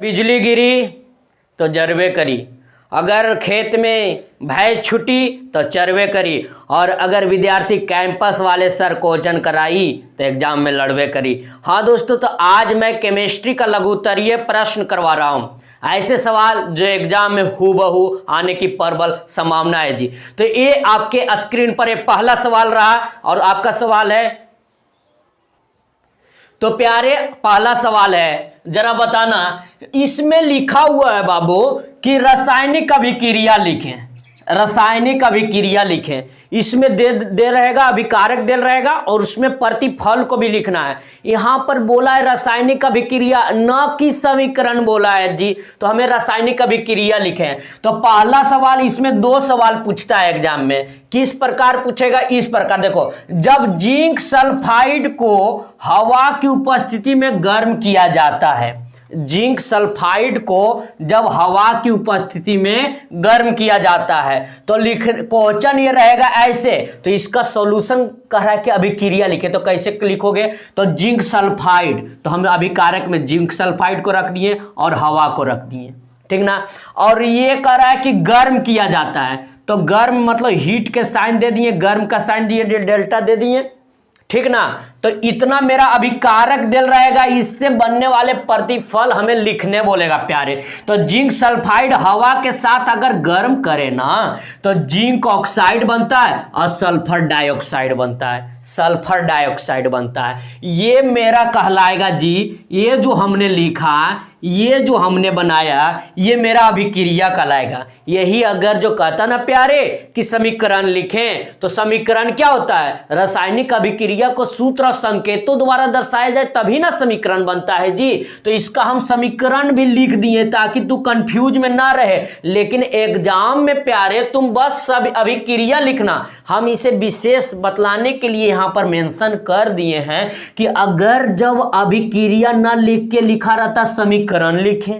बिजली गिरी तो जरबे करी, अगर खेत में भैंस छुटी तो चरबे करी, और अगर विद्यार्थी कैंपस वाले सर क्वेश्चन कराई तो एग्जाम में लड़बे करी। हाँ दोस्तों, तो आज मैं केमिस्ट्री का लघुत्तरीय प्रश्न करवा रहा हूँ, ऐसे सवाल जो एग्जाम में हूबहू आने की प्रबल संभावना है जी। तो ये आपके स्क्रीन पर ये पहला सवाल रहा और आपका सवाल है। तो प्यारे, पहला सवाल है, जरा बताना, इसमें लिखा हुआ है बाबू कि रासायनिक अभिक्रिया लिखें, रासायनिक अभिक्रिया लिखें। इसमें दे रहेगा, अभिकारक दे रहेगा, और उसमें प्रतिफल को भी लिखना है। यहां पर बोला है रासायनिक अभिक्रिया, न कि समीकरण बोला है जी, तो हमें रासायनिक अभिक्रिया लिखें। तो पहला सवाल, इसमें दो सवाल पूछता है एग्जाम में। किस प्रकार पूछेगा? इस प्रकार देखो, जब जिंक सल्फाइड को हवा की उपस्थिति में गर्म किया जाता है, जिंक सल्फाइड को जब हवा की उपस्थिति में गर्म किया जाता है, तो क्वेश्चन ये रहेगा ऐसे। तो इसका सॉल्यूशन कह रहा है कि अभिक्रिया लिखे, तो कैसे लिखोगे? तो जिंक सल्फाइड, तो हम अभिकारक में जिंक सल्फाइड को रख दिए और हवा को रख दिए, ठीक ना। और ये कह रहा है कि गर्म किया जाता है, तो गर्म मतलब हीट के साइन दे दिए, गर्म का साइन दिए, डेल्टा दे दिए, ठीक ना। तो इतना मेरा अभिकारक दिल रहेगा, इससे बनने वाले प्रतिफल हमें लिखने बोलेगा प्यारे। तो जिंक सल्फाइड हवा के साथ अगर गर्म करे ना, तो जिंक ऑक्साइड बनता है और सल्फर डाइऑक्साइड बनता है, सल्फर डाइऑक्साइड बनता है। ये मेरा कहलाएगा जी, ये जो हमने लिखा, ये जो हमने बनाया, ये मेरा अभिक्रिया कहलाएगा। यही अगर जो कहता ना प्यारे कि समीकरण लिखें, तो समीकरण क्या होता है? रासायनिक अभिक्रिया को सूत्र संकेतों द्वारा दर्शाया जाए तभी ना समीकरण बनता है जी। तो इसका हम समीकरण भी लिख दिए ताकि तू कंफ्यूज में ना रहे। लेकिन एग्जाम में प्यारे तुम बस सब अभिक्रिया लिखना, हम इसे विशेष बतलाने के लिए यहां पर मेंशन कर दिए हैं कि अगर जब अभिक्रिया ना लिख के लिखा रहता समीकरण लिखें,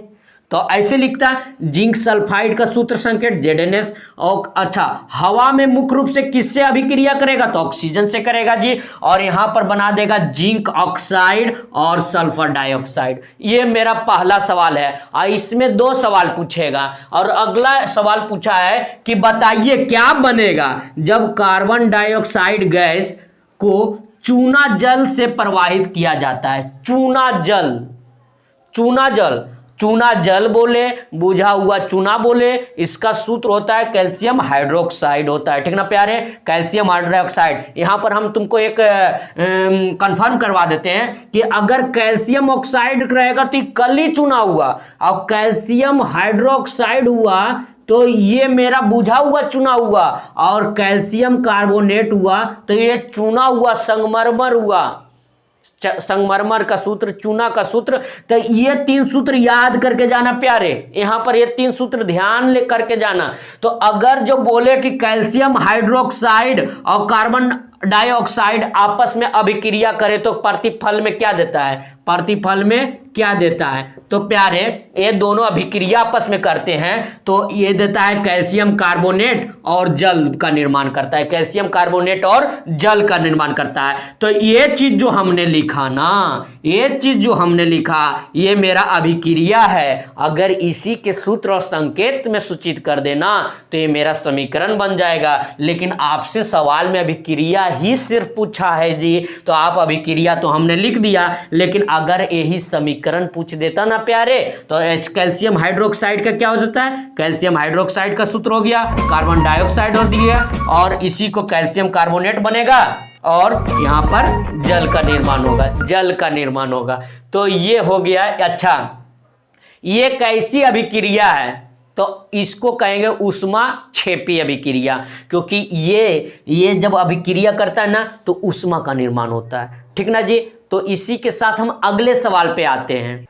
तो ऐसे लिखता है जिंक सल्फाइड का सूत्र संकेत ZnS। और अच्छा, हवा में मुख्य रूप से किससे अभिक्रिया करेगा? तो ऑक्सीजन से करेगा जी। और यहां पर बना देगा जिंक ऑक्साइड और सल्फर डाइऑक्साइड। ये मेरा पहला सवाल है, और इसमें दो सवाल पूछेगा। और अगला सवाल पूछा है कि बताइए क्या बनेगा जब कार्बन डाइऑक्साइड गैस को चूना जल से प्रवाहित किया जाता है। चूना जल, चूना जल, चूना जल बोले, बुझा हुआ चूना बोले, इसका सूत्र होता है कैल्शियम हाइड्रोक्साइड होता है, ठीक ना प्यारे, कैल्शियम हाइड्रोक्साइड। यहां पर हम तुमको एक कंफर्म करवा देते हैं कि अगर कैल्शियम ऑक्साइड रहेगा तो कल ही चूना हुआ, और कैल्शियम हाइड्रोक्साइड हुआ तो ये मेरा बुझा हुआ चूना हुआ, और कैल्शियम कार्बोनेट हुआ तो ये चूना हुआ, संगमरमर हुआ, संगमरमर का सूत्र, चूना का सूत्र। तो ये तीन सूत्र याद करके जाना प्यारे, यहां पर ये तीन सूत्र ध्यान ले करके जाना। तो अगर जो बोले कि कैल्शियम हाइड्रोक्साइड और कार्बन डाइऑक्साइड आपस में अभिक्रिया करे तो प्रतिफल में क्या देता है? प्रतिफल में क्या देता है? तो प्यारे, ये दोनों अभिक्रिया आपस में करते हैं तो ये देता है कैल्शियम कार्बोनेट और जल का निर्माण करता है, कैल्शियम कार्बोनेट और जल का निर्माण करता है। तो ये चीज जो हमने लिखा ना, ये चीज जो हमने लिखा, ये मेरा अभिक्रिया है। अगर इसी के सूत्र और संकेत में सूचित कर देना तो ये मेरा समीकरण बन जाएगा। लेकिन आपसे सवाल में अभिक्रिया ही सिर्फ पूछा है जी, तो आप अभिक्रिया तो हमने लिख दिया, लेकिन अगर यही समीकरण पूछ देता ना प्यारे, तो कैल्शियम हाइड्रोक्साइड का क्या हो जाता है? कैल्शियम हाइड्रोक्साइड का सूत्र हो गया कार्बन डाइऑक्साइड हो दिया, और इसी को कैल्शियम कार्बोनेट बनेगा, और यहां पर जल का निर्माण होगा, जल का निर्माण होगा। तो ये हो गया। अच्छा, ये कैसी अभिक्रिया है? तो इसको कहेंगे ऊष्माक्षेपी अभिक्रिया, क्योंकि ये जब अभिक्रिया करता है ना तो ऊष्मा का निर्माण होता है, ठीक ना जी। तो इसी के साथ हम अगले सवाल पे आते हैं।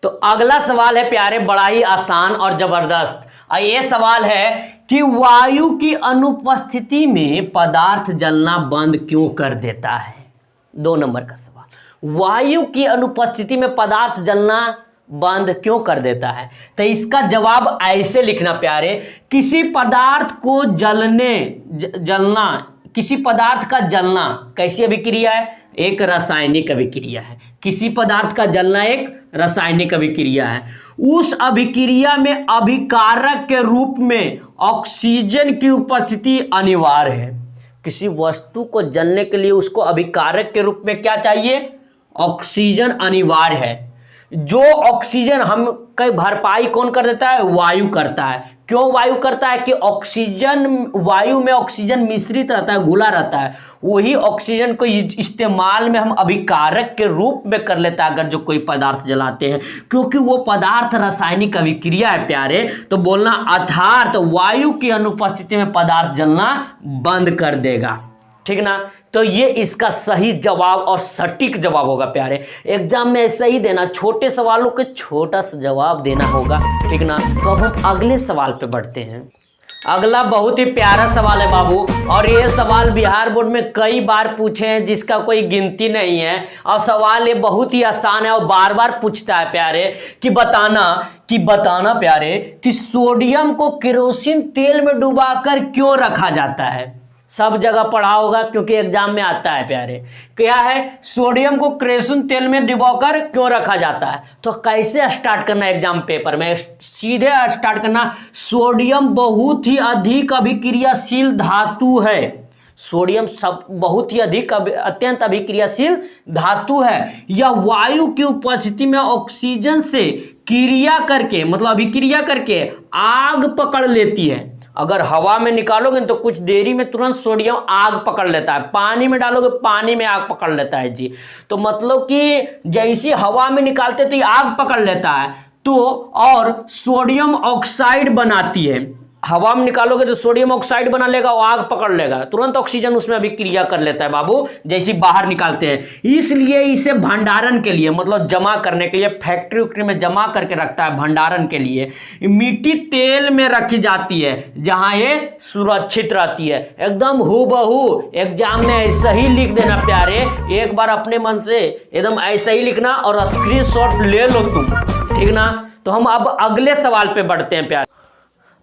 तो अगला सवाल है प्यारे, बड़ा ही आसान और जबरदस्त। ये सवाल है कि वायु की अनुपस्थिति में पदार्थ जलना बंद क्यों कर देता है? 2 नंबर का सवाल, वायु की अनुपस्थिति में पदार्थ जलना बंद क्यों कर देता है? तो इसका जवाब ऐसे लिखना प्यारे, किसी पदार्थ को जलना किसी पदार्थ का जलना कैसी अभिक्रिया है? एक रासायनिक अभिक्रिया है। किसी पदार्थ का जलना एक रासायनिक अभिक्रिया है। उस अभिक्रिया में अभिकारक के रूप में ऑक्सीजन की उपस्थिति अनिवार्य है। किसी वस्तु को जलने के लिए उसको अभिकारक के रूप में क्या चाहिए? ऑक्सीजन अनिवार्य है। जो ऑक्सीजन हम कई भरपाई कौन कर देता है? वायु करता है। क्यों वायु करता है? कि ऑक्सीजन, वायु में ऑक्सीजन मिश्रित रहता है, घुला रहता है। वही ऑक्सीजन को इस्तेमाल में हम अभिकारक के रूप में कर लेता है अगर जो कोई पदार्थ जलाते हैं, क्योंकि वो पदार्थ रासायनिक अभिक्रिया है प्यारे। तो बोलना अर्थात वायु की अनुपस्थिति में पदार्थ जलना बंद कर देगा। ठीक ना? तो ये इसका सही जवाब और सटीक जवाब होगा प्यारे। एग्जाम में ऐसा ही देना, छोटे सवालों के छोटा सा जवाब देना होगा। ठीक ना? तो अब हम अगले सवाल पे बढ़ते हैं। अगला बहुत ही प्यारा सवाल है बाबू, और ये सवाल बिहार बोर्ड में कई बार पूछे हैं जिसका कोई गिनती नहीं है। और सवाल ये बहुत ही आसान है और बार बार पूछता है प्यारे कि बताना प्यारे कि सोडियम को केरोसिन तेल में डुबाकर क्यों रखा जाता है? सब जगह पढ़ा होगा क्योंकि एग्जाम में आता है प्यारे। क्या है? सोडियम को केरोसिन तेल में डुबाकर क्यों रखा जाता है? तो कैसे स्टार्ट करना एग्जाम पेपर में? सीधे स्टार्ट करना। सोडियम बहुत ही अधिक अभिक्रियाशील धातु है। सोडियम सब बहुत ही अधिक अत्यंत अभिक्रियाशील धातु है। यह वायु की उपस्थिति में ऑक्सीजन से क्रिया करके, मतलब अभिक्रिया करके आग पकड़ लेती है। अगर हवा में निकालोगे तो कुछ देरी में तुरंत सोडियम आग पकड़ लेता है, पानी में डालोगे पानी में आग पकड़ लेता है जी। तो मतलब कि जैसी हवा में निकालते तो ये आग पकड़ लेता है, तो और सोडियम ऑक्साइड बनाती है। हवा में निकालोगे तो सोडियम ऑक्साइड बना लेगा, वो आग पकड़ लेगा, तुरंत ऑक्सीजन उसमें भी क्रिया कर लेता है बाबू, जैसे बाहर निकालते हैं। इसलिए इसे भंडारण के लिए, मतलब जमा करने के लिए, फैक्ट्री उक्ट्री में जमा करके रखता है भंडारण के लिए। मिट्टी तेल में रखी जाती है जहां ये सुरक्षित रहती है। एकदम हूबहू एग्जाम में ऐसा ही लिख देना प्यारे, एक बार अपने मन से एकदम ऐसा ही लिखना और स्क्रीनशॉट ले लो तुम। ठीक ना? तो हम अब अगले सवाल पे बढ़ते हैं प्यारे।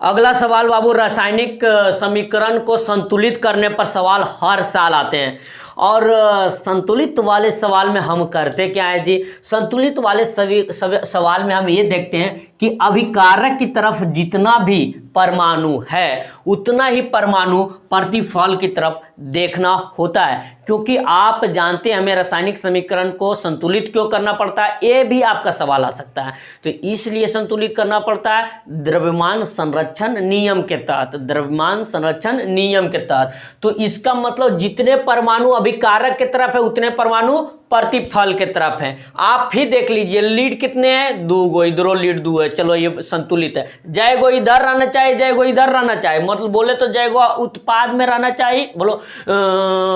अगला सवाल बाबू, रासायनिक समीकरण को संतुलित करने पर सवाल हर साल आते हैं। और संतुलित वाले सवाल में हम करते क्या है जी? संतुलित वाले सवाल में हम ये देखते हैं कि अभिकारक की तरफ जितना भी परमाणु है उतना ही परमाणु प्रतिफल की तरफ देखना होता है। क्योंकि आप जानते हैं हमें रासायनिक समीकरण को संतुलित क्यों करना पड़ता है, ये भी आपका सवाल आ सकता है। तो इसलिए संतुलित करना पड़ता है द्रव्यमान संरक्षण नियम के तहत, द्रव्यमान संरक्षण नियम के तहत। तो इसका मतलब जितने परमाणु अभिकारक के तरफ है उतने परमाणु प्रतिफल के तरफ है। आप ही देख लीजिए, लीड कितने हैं? 2 गो, इधरों लीड 2 है, चलो ये संतुलित है। जय गो इधर रहना चाहिए, जय गो इधर रहना चाहिए, मतलब बोले तो जय गो उत्पाद में रहना चाहिए, बोलो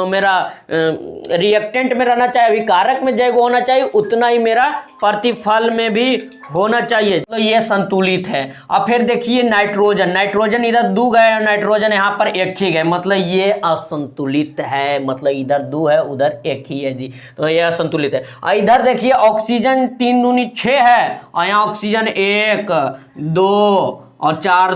मेरा रिएक्टेंट में रहना चाहिए, अभिकारक में जय गो होना चाहिए, उतना ही मेरा प्रतिफल में भी होना चाहिए। तो ये संतुलित है। अब फिर देखिए नाइट्रोजन, नाइट्रोजन इधर 2 गए, नाइट्रोजन यहाँ पर 1 ही गए, मतलब ये असंतुलित है, मतलब इधर 2 है उधर 1 ही है जी, तो ये असंतुलित है। और इधर देखिए ऑक्सीजन 3 दूनी 6 है, और यहाँ ऑक्सीजन 1 2 और 4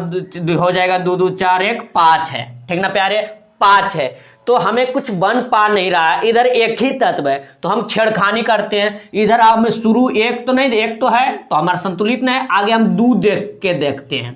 हो जाएगा, 2 2 4 1 5 है। ठीक ना प्यारे? 5 है। तो हमें कुछ बन पा नहीं रहा है, इधर 1 ही तत्व है, तो हम छेड़खानी करते हैं। इधर आप में शुरू 1 तो नहीं, 1 तो है, तो हमारा संतुलित नहीं है। आगे हम 2 देख के देखते हैं,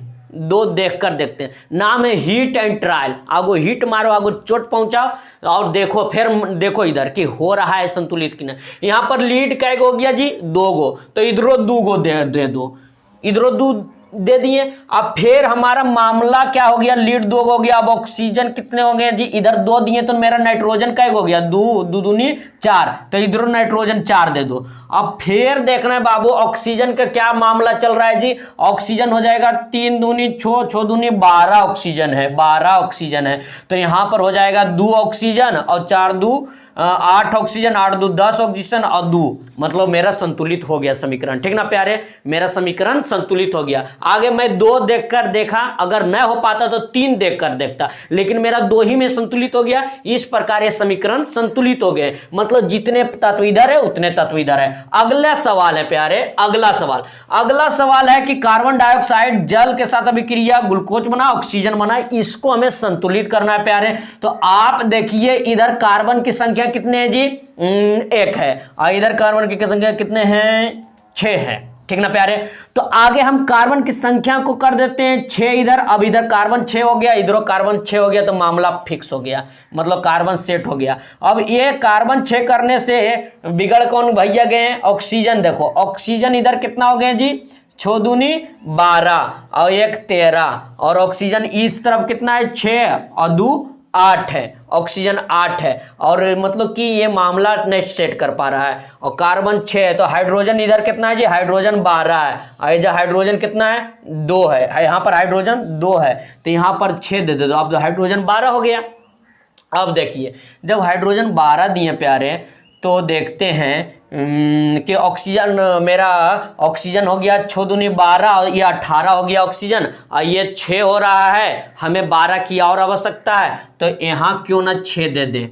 2 देख कर देखते हैं। नाम है हीट एंड ट्रायल। आगो हीट मारो, आगो चोट पहुंचाओ और देखो, फिर देखो इधर कि हो रहा है संतुलित कि नहीं। यहाँ पर लीड कै गो हो गया जी? 2 गो, तो इधरों 2 गो दे दो, इधरों 2 दे दिए। अब फिर हमारा मामला क्या हो गया? लीड 2 हो गया। अब ऑक्सीजन कितने हो गए जी? इधर 2 दिए, तो मेरा नाइट्रोजन कै हो गया? 2 2 दूनी 4, तो इधर नाइट्रोजन 4 दे दो। अब फिर देखना है बाबू ऑक्सीजन का क्या मामला चल रहा है जी? ऑक्सीजन हो जाएगा 3 दूनी 6 6 दूनी 12 ऑक्सीजन है, 12 ऑक्सीजन है, तो यहां पर हो जाएगा 2 ऑक्सीजन और 4 2 8 ऑक्सीजन 8 2 10 ऑक्सीजन और 2, मतलब मेरा संतुलित हो गया समीकरण। ठीक ना प्यारे, मेरा समीकरण संतुलित हो गया। आगे मैं 2 देखकर देखा, अगर न हो पाता तो 3 देखकर देखता, लेकिन मेरा 2 ही में संतुलित हो गया। इस प्रकार ये समीकरण संतुलित हो गए, मतलब जितने तत्व इधर है उतने तत्व इधर है। अगला सवाल है प्यारे, अगला सवाल है कि कार्बन डाइऑक्साइड जल के साथ अभिक्रिया ग्लूकोज बना, ऑक्सीजन बना, इसको हमें संतुलित करना है प्यारे। तो आप देखिए इधर कार्बन की संख्या कितने है जी, 1 है, और इधर कार्बन की संख्या कितने हैं, 6 है। ठीक ना प्यारे, तो आगे हम कार्बन की संख्या को कर देते हैं 6 इधर। अब इधर कार्बन 6 हो गया, इधर कार्बन 6 हो गया, तो मामला फिक्स हो गया, मतलब कार्बन सेट हो गया। अब ये कार्बन 6 करने से बिगड़ कौन भैया गए, ऑक्सीजन। देखो ऑक्सीजन इधर कितना हो गया जी, 6 दूनी 12 और 1 13, और ऑक्सीजन इस तरफ कितना है, 6 और 2 8 है, ऑक्सीजन 8 है, और मतलब कि ये मामला नहीं सेट कर पा रहा है। और कार्बन 6 है, तो हाइड्रोजन इधर कितना है जी, हाइड्रोजन 12 है, और इधर हाइड्रोजन कितना है, 2 है, यहाँ पर हाइड्रोजन 2 है, तो यहाँ पर 6 दे दो, अब तो हाइड्रोजन 12 हो गया। अब देखिए जब हाइड्रोजन 12 दिए प्यारे, तो देखते हैं कि ऑक्सीजन, मेरा ऑक्सीजन हो गया 6 दूनी 12 और ये 18 हो गया ऑक्सीजन, और ये 6 हो रहा है, हमें 12 की और आवश्यकता है, तो यहाँ क्यों ना 6 दे दे,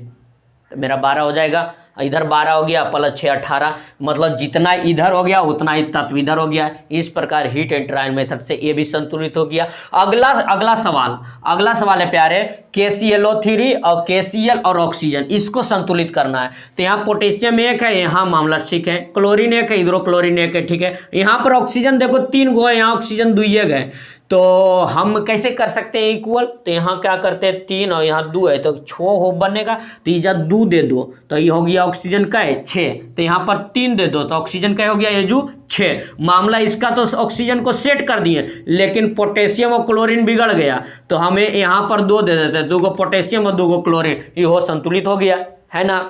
तो मेरा 12 हो जाएगा। इधर 12 हो गया प्लस 6 18, मतलब जितना इधर हो गया उतना ही तत्व इधर हो गया। इस प्रकार हीट एंड ट्रायल मेथड से ये भी संतुलित हो गया। अगला सवाल है प्यारे, KClO3 और KCl और ऑक्सीजन, इसको संतुलित करना है। तो यहाँ पोटेशियम 1 है, यहाँ मामला ठीक है, क्लोरीन 1 है, हाइड्रोक्लोरीन 1 है, ठीक है। यहाँ पर ऑक्सीजन देखो 3 गो है, यहाँ ऑक्सीजन 2 है, तो हम कैसे कर सकते हैं इक्वल, तो यहाँ क्या करते हैं 3 और यहाँ 2 है, तो 6 हो बनेगा, तो ये 2 दे दो, तो ये हो गया ऑक्सीजन का है 6, तो यहाँ पर 3 दे दो, तो ऑक्सीजन का हो गया ये जो 6। मामला इसका तो ऑक्सीजन को सेट कर दिए, लेकिन पोटेशियम और क्लोरीन बिगड़ गया, तो हमें यहाँ पर 2 दे देते हैं, 2 गो पोटेशियम और 2 गो क्लोरीन, ये हो संतुलित हो गया, है ना,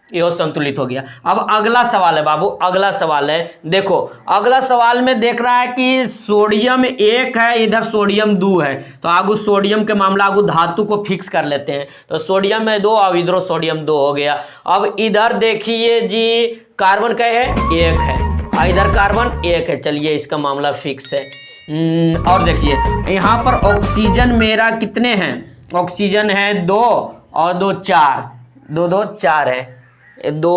ये संतुलित हो गया। अब अगला सवाल है बाबू, अगला सवाल है, देखो अगला सवाल में देख रहा है कि सोडियम 1 है, इधर सोडियम 2 है, तो आगू सोडियम के मामला आगू धातु को फिक्स कर लेते हैं, तो सोडियम में 2 और इधर सोडियम 2 हो गया। अब इधर देखिए जी कार्बन क्या है, 1 है, और इधर कार्बन 1 है, चलिए इसका मामला फिक्स है। और देखिए यहाँ पर ऑक्सीजन मेरा कितने हैं, ऑक्सीजन है 2 और 2 4, 2 2 4 है, 2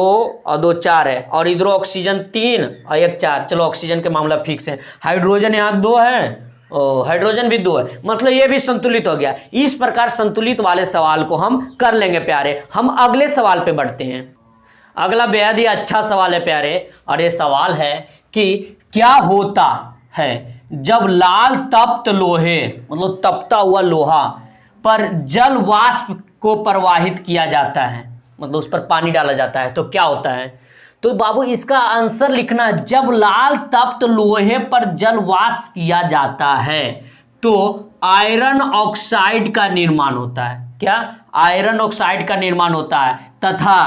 और 2 4 है, और इधर ऑक्सीजन 3 और 1 4, चलो ऑक्सीजन के मामला फिक्स है। हाइड्रोजन यहाँ 2 है, हाइड्रोजन भी 2 है, मतलब ये भी संतुलित हो गया। इस प्रकार संतुलित वाले सवाल को हम कर लेंगे प्यारे। हम अगले सवाल पे बढ़ते हैं। अगला बेहद ही अच्छा सवाल है प्यारे, और ये सवाल है कि क्या होता है जब लाल तप्त लोहे, मतलब तपता हुआ लोहा पर जल वाष्प को प्रवाहित किया जाता है, मतलब उस पर पानी डाला जाता है, तो क्या होता है। तो बाबू इसका आंसर लिखना, जब लाल तप्त लोहे पर जल वाष्प किया जाता है तो आयरन ऑक्साइड का निर्माण होता है। क्या, आयरन ऑक्साइड का निर्माण होता है तथा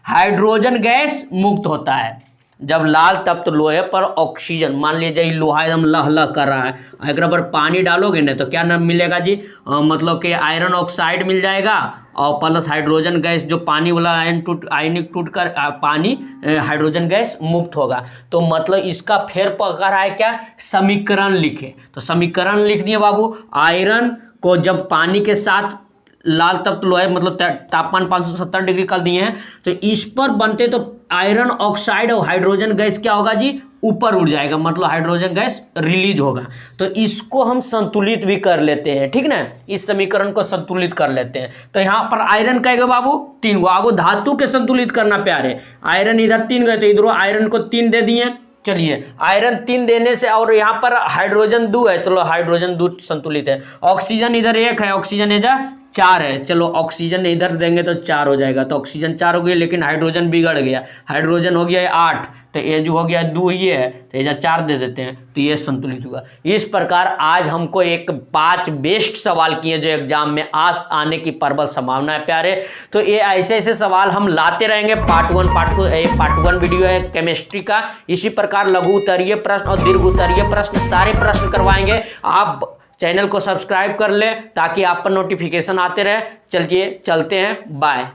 हाइड्रोजन गैस मुक्त होता है। जब लाल तप्त लोहे पर ऑक्सीजन, मान लीजिए लोहा एकदम लह लह कर रहा है, अगर पर पानी डालोगे ना तो क्या नाम मिलेगा जी, मतलब कि आयरन ऑक्साइड मिल जाएगा, और प्लस हाइड्रोजन गैस, जो पानी वाला आयनिक टूट कर पानी हाइड्रोजन गैस मुक्त होगा। तो मतलब इसका फेर पकड़ है क्या, समीकरण लिखे, तो समीकरण लिख दिए बाबू। आयरन को जब पानी के साथ लाल तप्त लोहे, मतलब तापमान 570 डिग्री कर दिए हैं, तो इस पर बनते तो आयरन ऑक्साइड और हाइड्रोजन गैस क्या होगा जी, ऊपर उड़ जाएगा, मतलब हाइड्रोजन गैस रिलीज होगा। तो इसको हम संतुलित भी कर लेते हैं, ठीक ना, इस समीकरण को संतुलित कर लेते हैं। तो यहाँ पर आयरन कहेगा बाबू 3 गो, आगो धातु के संतुलित करना प्यारे। आयरन इधर 3 गए, तो इधर आयरन को 3 दे दिए, चलिए आयरन 3 देने से, और यहाँ पर हाइड्रोजन 2 है, चलो हाइड्रोजन 2 संतुलित है। ऑक्सीजन इधर 1 है, ऑक्सीजन इधर 4 है, चलो ऑक्सीजन इधर देंगे तो 4 हो जाएगा, तो ऑक्सीजन 4 हो गया, लेकिन हाइड्रोजन बिगड़ गया, हाइड्रोजन हो गया है 8, तो ये जो हो गया 2 ये है, तो ये 4 दे देते हैं, तो ये संतुलित हुआ। इस प्रकार आज हमको एक 5 बेस्ट सवाल किए जो एग्जाम में आज आने की प्रबल संभावना है प्यारे। तो ये ऐसे ऐसे सवाल हम लाते रहेंगे, पार्ट 1 पार्ट 1 वीडियो है केमिस्ट्री का। इसी प्रकार लघु उत्तरीय प्रश्न और दीर्घ उत्तरीय प्रश्न, सारे प्रश्न करवाएंगे। आप चैनल को सब्सक्राइब कर लें ताकि आप पर नोटिफिकेशन आते रहे। चलिए चलते हैं, बाय।